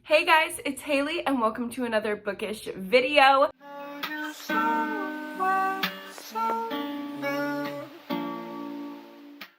Hey guys, it's Haley and welcome to another bookish video.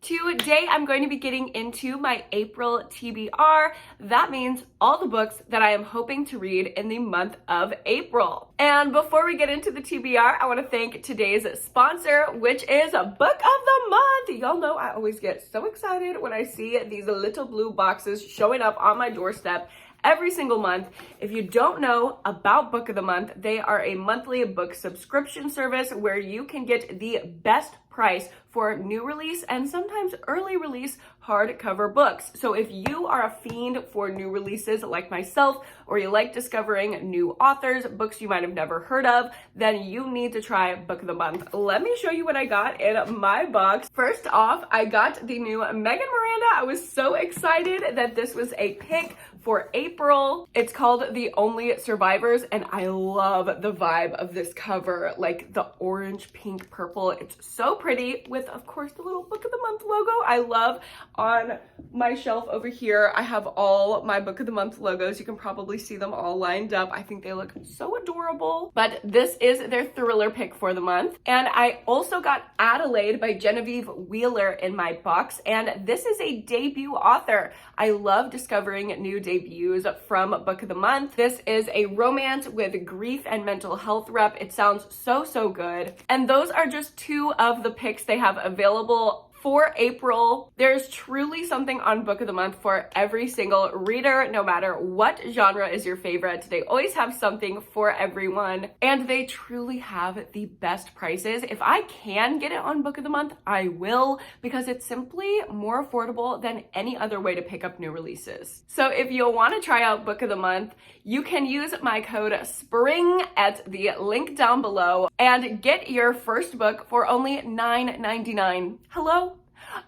Today I'm going to be getting into my April TBR. That means all the books that I am hoping to read in the month of April. And before we get into the TBR, I want to thank today's sponsor, which is Book of the Month. Y'all know I always get so excited when I see these little blue boxes showing up on my doorstep every single month. If you don't know about Book of the Month, they are a monthly book subscription service where you can get the best price for new release and sometimes early release hardcover books. So if you are a fiend for new releases like myself, or you like discovering new authors, books you might have never heard of, then you need to try Book of the Month. Let me show you what I got in my box. First off, I got the new Megan Miranda. I was so excited that this was a pick for April. It's called The Only Survivors, and I love the vibe of this cover, like the orange, pink, purple. It's so pretty with, of course, the little Book of the Month logo. I love on my shelf over here, I have all my Book of the Month logos. You can probably see them all lined up. I think they look so adorable, but this is their thriller pick for the month. And I also got Adelaide by Genevieve Wheeler in my box, and this is a debut author. I love discovering new debuts from Book of the Month. This is a romance with grief and mental health rep. It sounds so good. And those are just two of the picks they have available for April. There's truly something on Book of the Month for every single reader, no matter what genre is your favorite. They always have something for everyone, and they truly have the best prices. If I can get it on Book of the Month, I will, because it's simply more affordable than any other way to pick up new releases. So if you want to try out Book of the Month, you can use my code SPRING at the link down below and get your first book for only $9.99. Hello?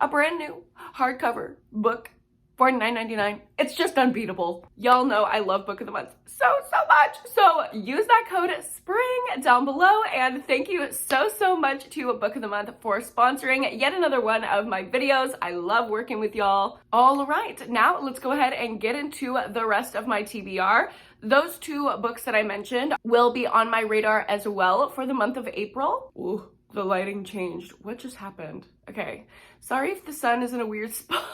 A brand new hardcover book for $9.99. It's just unbeatable. Y'all know I love Book of the Month so much. So use that code SPRING down below, and thank you so much to Book of the Month for sponsoring yet another one of my videos. I love working with y'all. All right, now let's go ahead and get into the rest of my TBR. Those two books that I mentioned will be on my radar as well for the month of April. Ooh, the lighting changed. What just happened? Okay, sorry if the sun is in a weird spot.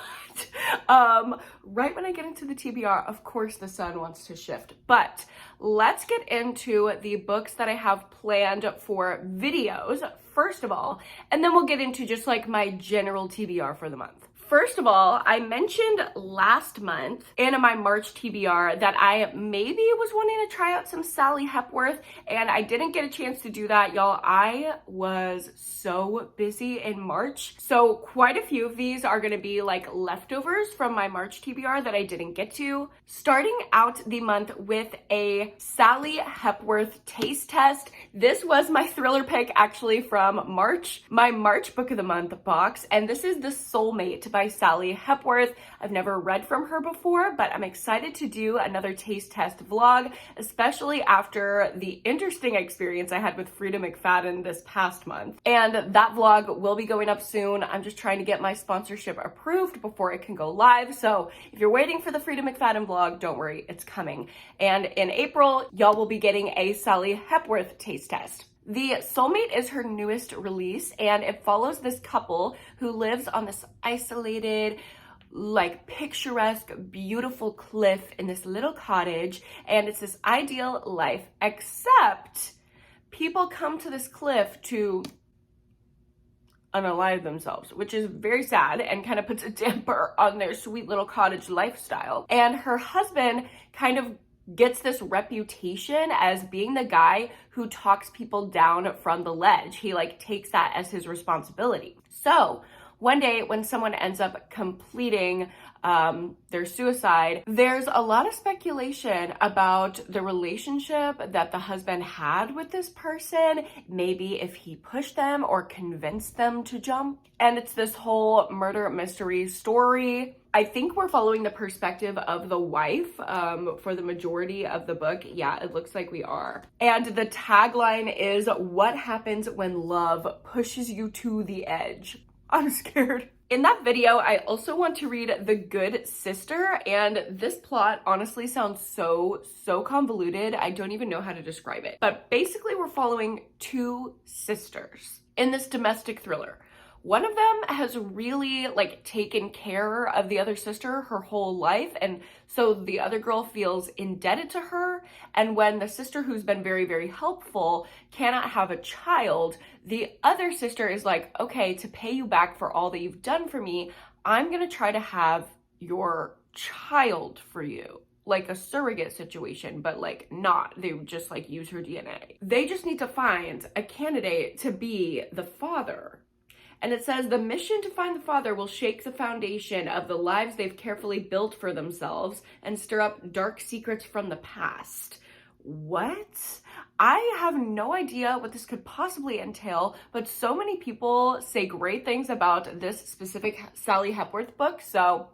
Right when I get into the TBR, of course the sun wants to shift, but let's get into the books that I have planned for videos first of all, and then we'll get into just like my general TBR for the month. First of all, I mentioned last month in my March TBR that I maybe was wanting to try out some Sally Hepworth, and I didn't get a chance to do that, y'all. I was so busy in March. So quite a few of these are gonna be like leftovers from my March TBR that I didn't get to. Starting out the month with a Sally Hepworth taste test. This was my thriller pick actually from March, my March Book of the Month box, and this is The Soulmate by Sally Hepworth. I've never read from her before, but I'm excited to do another taste test vlog, especially after the interesting experience I had with Frida McFadden this past month. And that vlog will be going up soon. I'm just trying to get my sponsorship approved before it can go live. So if you're waiting for the Frida McFadden vlog, don't worry, it's coming. And in April, y'all will be getting a Sally Hepworth taste test. The Soulmate is her newest release, and it follows this couple who lives on this isolated, like picturesque, beautiful cliff in this little cottage, and it's this ideal life, except people come to this cliff to unalive themselves, which is very sad and kind of puts a damper on their sweet little cottage lifestyle. And her husband kind of gets this reputation as being the guy who talks people down from the ledge. He like takes that as his responsibility. So one day when someone ends up completing their suicide, there's a lot of speculation about the relationship that the husband had with this person, maybe if he pushed them or convinced them to jump. And it's this whole murder mystery story. I think we're following the perspective of the wife for the majority of the book. Yeah, it looks like we are. And the tagline is, "What happens when love pushes you to the edge?" I'm scared. In that video, I also want to read The Good Sister, and this plot honestly sounds so convoluted. I don't even know how to describe it. But basically, we're following two sisters in this domestic thriller. One of them has really taken care of the other sister her whole life, and so the other girl feels indebted to her. And when the sister who's been very helpful cannot have a child, the other sister is like, okay, to pay you back for all that you've done for me, I'm gonna try to have your child for you. Like a surrogate situation, but not. They would just use her DNA. They just need to find a candidate to be the father. And it says, the mission to find the father will shake the foundation of the lives they've carefully built for themselves and stir up dark secrets from the past. What? I have no idea what this could possibly entail, but so many people say great things about this specific Sally Hepworth book, so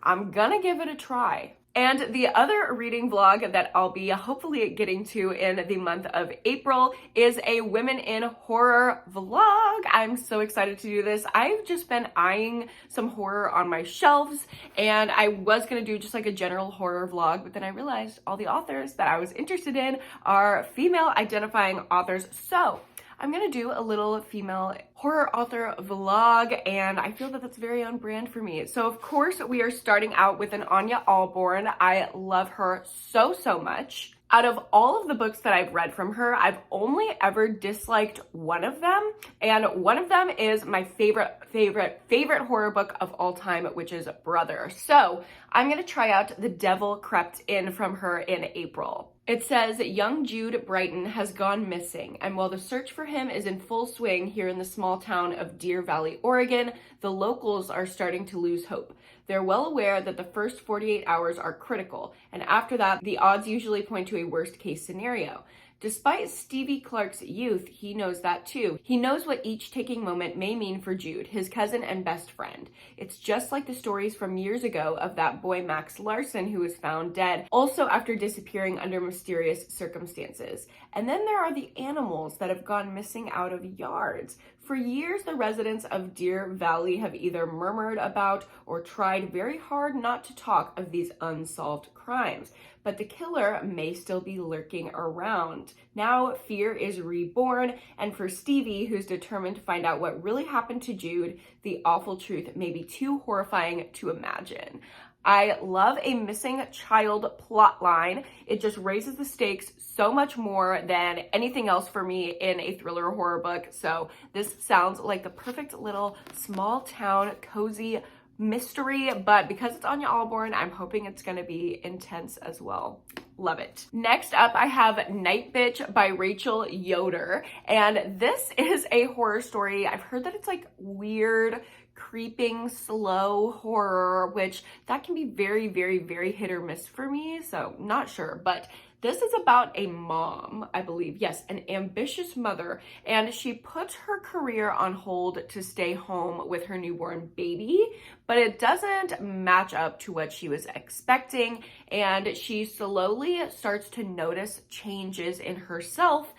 I'm gonna give it a try. And the other reading vlog that I'll be hopefully getting to in the month of April is a women in horror vlog. I'm so excited to do this. I've just been eyeing some horror on my shelves, and I was gonna do just a general horror vlog, but then I realized all the authors that I was interested in are female identifying authors. So I'm gonna do a little female horror author vlog, and I feel that that's very on brand for me. So of course we are starting out with an Anya Alborn. I love her so much. Out of all of the books that I've read from her, I've only ever disliked one of them, and one of them is my favorite horror book of all time, which is Brother. So I'm gonna try out The Devil Crept In from her in April. It says, young Jude Brighton has gone missing, and while the search for him is in full swing here in the small town of Deer Valley, Oregon, the locals are starting to lose hope. They're well aware that the first 48 hours are critical, and after that, the odds usually point to a worst-case scenario. Despite Stevie Clark's youth, he knows that too. He knows what each ticking moment may mean for Jude, his cousin and best friend. It's just like the stories from years ago of that boy Max Larson who was found dead, also after disappearing under mysterious circumstances. And then there are the animals that have gone missing out of yards. For years, the residents of Deer Valley have either murmured about or tried very hard not to talk of these unsolved crimes, but the killer may still be lurking around. Now, fear is reborn, and for Stevie, who's determined to find out what really happened to Jude, the awful truth may be too horrifying to imagine. I love a missing child plot line. It just raises the stakes so much more than anything else for me in a thriller or horror book. So this sounds like the perfect little small town cozy mystery, but because it's Anya Alborn, I'm hoping it's gonna be intense as well. Love it. Next up, I have Night Bitch by Rachel Yoder, and this is a horror story. I've heard that it's weird, creeping, slow horror, which that can be very hit or miss for me, so not sure, but this is about a mom, I believe. Yes, an ambitious mother, and she puts her career on hold to stay home with her newborn baby, but it doesn't match up to what she was expecting, and she slowly starts to notice changes in herself,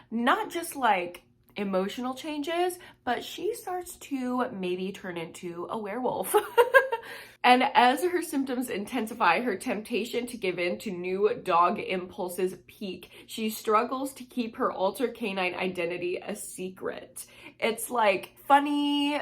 not just emotional changes, but she starts to maybe turn into a werewolf. And as her symptoms intensify, her temptation to give in to new dog impulses peak. She struggles to keep her alter canine identity a secret. It's funny,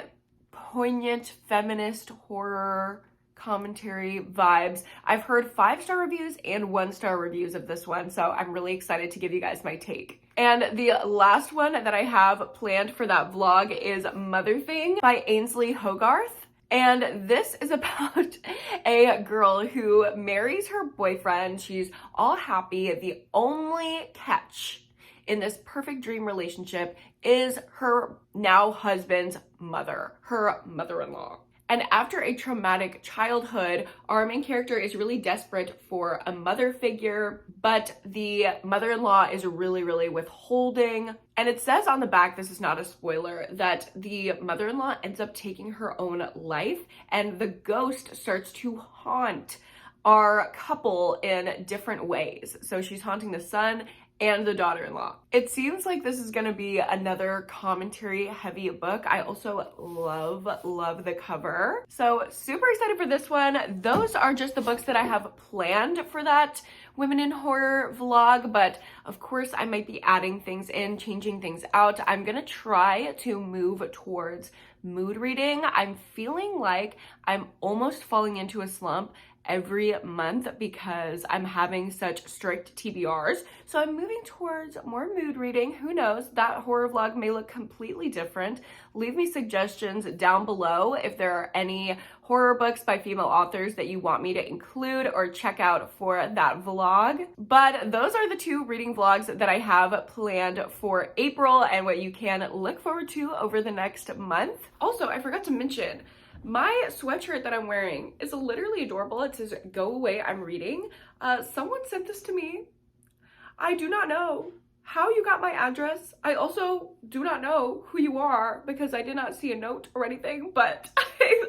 poignant, feminist horror commentary vibes. I've heard 5-star reviews and 1-star reviews of this one, so I'm really excited to give you guys my take. And the last one that I have planned for that vlog is Mother Thing by Ainsley Hogarth. And this is about a girl who marries her boyfriend. She's all happy. The only catch in this perfect dream relationship is her now husband's mother, her mother-in-law. And after a traumatic childhood, our main character is really desperate for a mother figure, but the mother-in-law is really withholding. And it says on the back, this is not a spoiler, that the mother-in-law ends up taking her own life, and the ghost starts to haunt our couple in different ways. So she's haunting the son and the daughter-in-law. It seems like this is gonna be another commentary heavy book. I also love the cover. So super excited for this one. Those are just the books that I have planned for that Women in Horror vlog, but of course I might be adding things in, changing things out. I'm gonna try to move towards mood reading. I'm feeling like I'm almost falling into a slump every month because I'm having such strict TBRs. So I'm moving towards more mood reading. Who knows? That horror vlog may look completely different. Leave me suggestions down below if there are any horror books by female authors that you want me to include or check out for that vlog. But those are the two reading vlogs that I have planned for April and what you can look forward to over the next month. Also, I forgot to mention, my sweatshirt that I'm wearing is literally adorable. It says, "Go away, I'm reading." Someone sent this to me. I do not know how you got my address. I also do not know who you are because I did not see a note or anything, but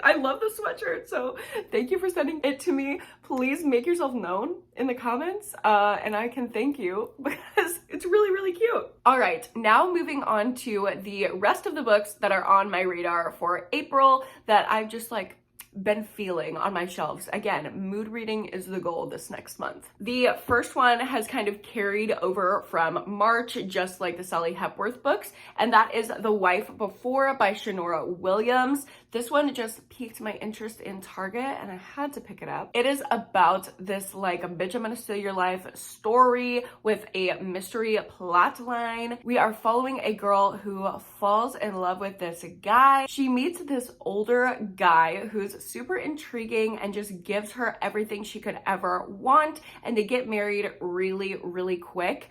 I love the sweatshirt, so thank you for sending it to me. Please make yourself known in the comments and I can thank you because it's really cute. All right, now moving on to the rest of the books that are on my radar for April that I've just been feeling on my shelves. Again, mood reading is the goal this next month. The first one has kind of carried over from March, just like the Sally Hepworth books, and that is The Wife Before by Shanora Williams. This one just piqued my interest in Target and I had to pick it up. It is about this a bitch I'm gonna steal your life story with a mystery plot line. We are following a girl who falls in love with this guy. She meets this older guy who's super intriguing and just gives her everything she could ever want, and they get married really quick.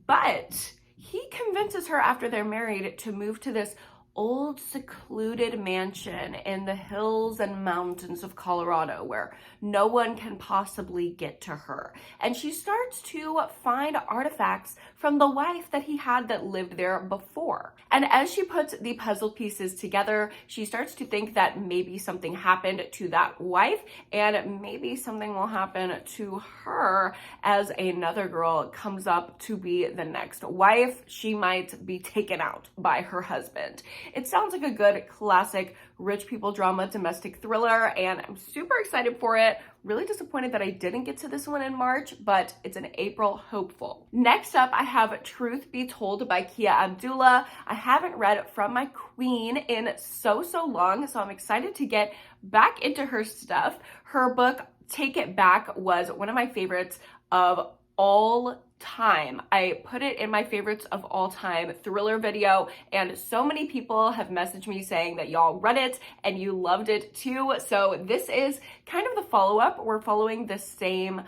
But he convinces her after they're married to move to this old secluded mansion in the hills and mountains of Colorado where no one can possibly get to her. And she starts to find artifacts from the wife that he had that lived there before. And as she puts the puzzle pieces together, she starts to think that maybe something happened to that wife and maybe something will happen to her as another girl comes up to be the next wife. She might be taken out by her husband. It sounds like a good classic rich people drama domestic thriller and I'm super excited for it. Really disappointed that I didn't get to this one in March, but it's an April hopeful. Next up, I have Truth Be Told by Kia Abdullah. I haven't read From My Queen in so long, so I'm excited to get back into her stuff. Her book, Take It Back, was one of my favorites of all time. I put it in my favorites of all time thriller video, and so many people have messaged me saying that y'all read it and you loved it too. So this is kind of the follow-up. We're following the same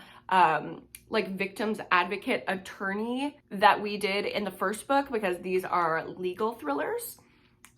victims advocate attorney that we did in the first book because these are legal thrillers.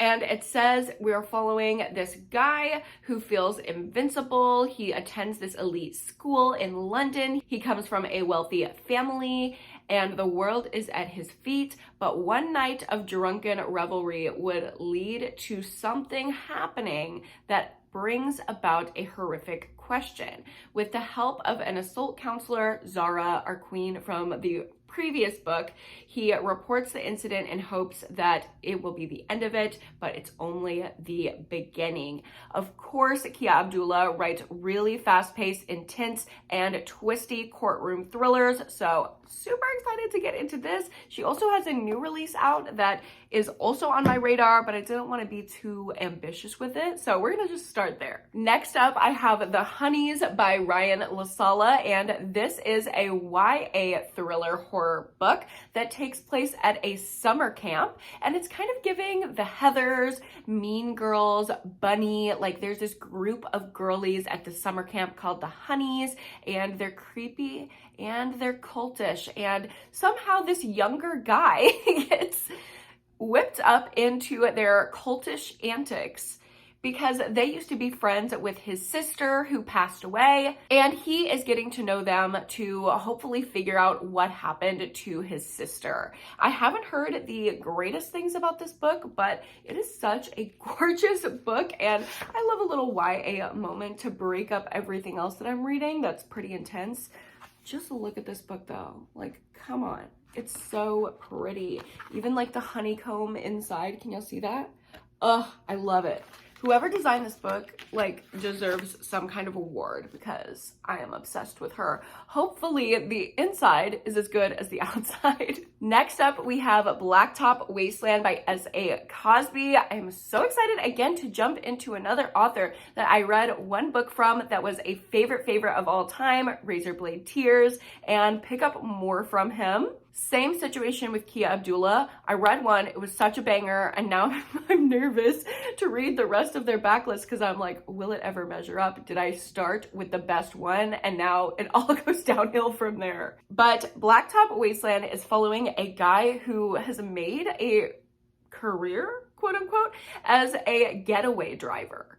And it says we're following this guy who feels invincible. He attends this elite school in London. He comes from a wealthy family and the world is at his feet. But one night of drunken revelry would lead to something happening that brings about a horrific question. With the help of an assault counselor, Zara, our queen from the previous book, he reports the incident in hopes that it will be the end of it, but it's only the beginning. Of course, Kia Abdullah writes really fast-paced, intense, and twisty courtroom thrillers, so super excited to get into this. She also has a new release out that is also on my radar, but I didn't want to be too ambitious with it, so we're gonna just start there. Next up, I have The Honeys by Ryan LaSala, and this is a YA thriller horror book that takes place at a summer camp, and it's kind of giving the Heathers, Mean Girls, Bunny, there's this group of girlies at the summer camp called the Honeys, and they're creepy and they're cultish, and somehow this younger guy gets whipped up into their cultish antics because they used to be friends with his sister who passed away, and he is getting to know them to hopefully figure out what happened to his sister. I haven't heard the greatest things about this book, but it is such a gorgeous book, and I love a little YA moment to break up everything else that I'm reading that's pretty intense. Just look at this book though. Like, come on. It's so pretty. Even like the honeycomb inside. Can y'all see that? Ugh, I love it. Whoever designed this book, like, deserves some kind of award because I am obsessed with her. Hopefully the inside is as good as the outside. Next up, we have Blacktop Wasteland by S.A. Cosby. I am so excited again to jump into another author that I read one book from that was a favorite of all time, Razorblade Tears, and pick up more from him. Same situation with Kia Abdullah. I read one, it was such a banger, and now I'm nervous to read the rest of their backlist because I'm like, will it ever measure up? Did I start with the best one and now it all goes downhill from there? But Blacktop Wasteland is following a guy who has made a career, quote unquote, as a getaway driver.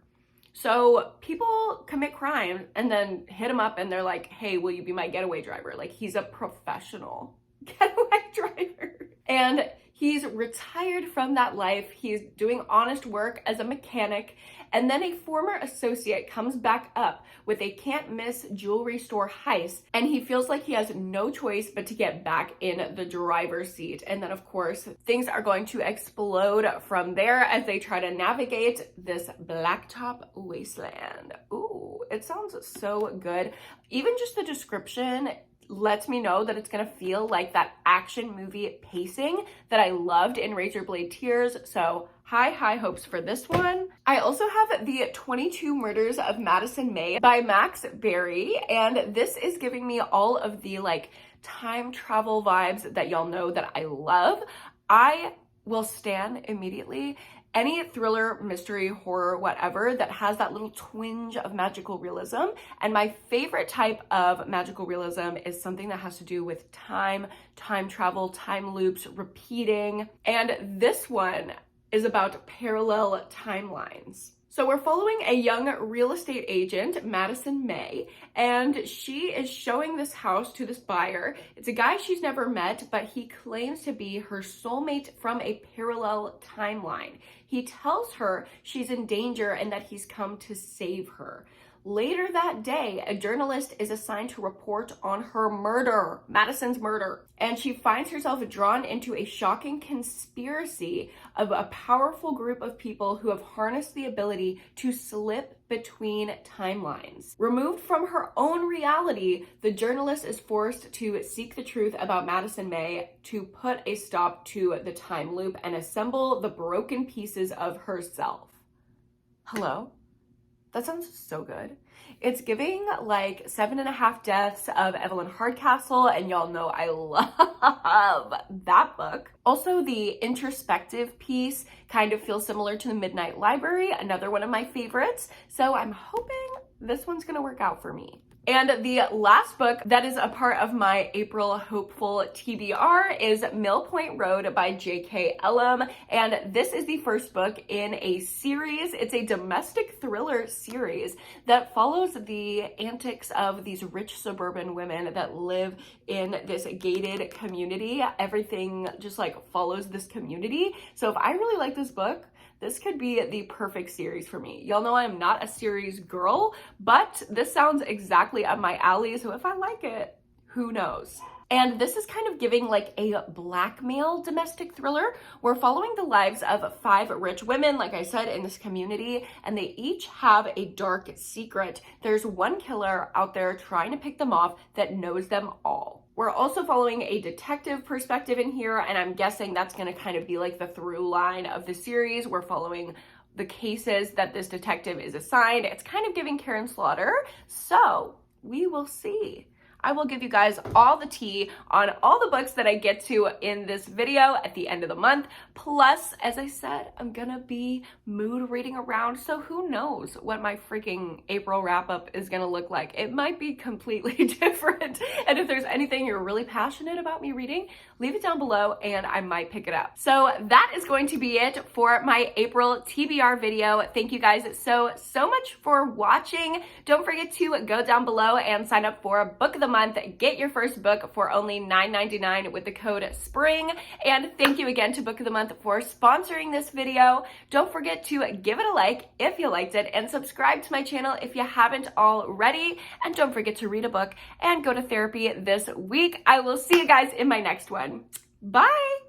So people commit crime and then hit him up and they're like, hey, will you be my getaway driver? Like, he's a professional getaway driver. And he's retired from that life. He's doing honest work as a mechanic. And then a former associate comes back up with a can't miss jewelry store heist. And he feels like he has no choice but to get back in the driver's seat. And then of course, things are going to explode from there as they try to navigate this blacktop wasteland. Ooh, it sounds so good. Even just the description lets me know that it's gonna feel like that action movie pacing that I loved in Razorblade Tears. So high hopes for this one. I also have the 22 Murders of Madison May by Max Berry, and this is giving me all of the like time travel vibes that y'all know that I love. I will stan immediately any thriller, mystery, horror, whatever that has that little twinge of magical realism. And my favorite type of magical realism is something that has to do with time travel, time loops, repeating. And this one is about parallel timelines. So we're following a young real estate agent, Madison May, and she is showing this house to this buyer. It's a guy she's never met, but he claims to be her soulmate from a parallel timeline. He tells her she's in danger and that he's come to save her. Later that day, a journalist is assigned to report on her murder, Madison's murder, and she finds herself drawn into a shocking conspiracy of a powerful group of people who have harnessed the ability to slip between timelines. Removed from her own reality, the journalist is forced to seek the truth about Madison May to put a stop to the time loop and assemble the broken pieces of herself. Hello? That sounds so good. It's giving like 7.5 Deaths of Evelyn Hardcastle, and y'all know I love that book. Also, the introspective piece kind of feels similar to The Midnight Library, another one of my favorites. So I'm hoping this one's gonna work out for me. And the last book that is a part of my April hopeful TBR is Mill Point Road by J.K. Elam. And this is the first book in a series. It's a domestic thriller series that follows the antics of these rich suburban women that live in this gated community. Everything just like follows this community. So if I really like this book, this could be the perfect series for me. Y'all know I'm not a series girl, but this sounds exactly up my alley, so if I like it, who knows? And this is kind of giving like a blackmail domestic thriller. We're following the lives of 5 rich women, like I said, in this community, and they each have a dark secret. There's one killer out there trying to pick them off that knows them all. We're also following a detective perspective in here, and I'm guessing that's gonna kind of be like the through line of the series. We're following the cases that this detective is assigned. It's kind of giving Karen Slaughter, so we will see. I will give you guys all the tea on all the books that I get to in this video at the end of the month. Plus, as I said, I'm gonna be mood reading around, so who knows what my freaking April wrap up is gonna look like. It might be completely different. And if there's anything you're really passionate about me reading, leave it down below and I might pick it up. So that is going to be it for my April TBR video. Thank you guys so much for watching. Don't forget to go down below and sign up for Book of the month, get your first book for only $9.99 with the code SPRING. And thank you again to Book of the Month for sponsoring this video. Don't forget to give it a like if you liked it and subscribe to my channel if you haven't already. And don't forget to read a book and go to therapy this week. I will see you guys in my next one. Bye!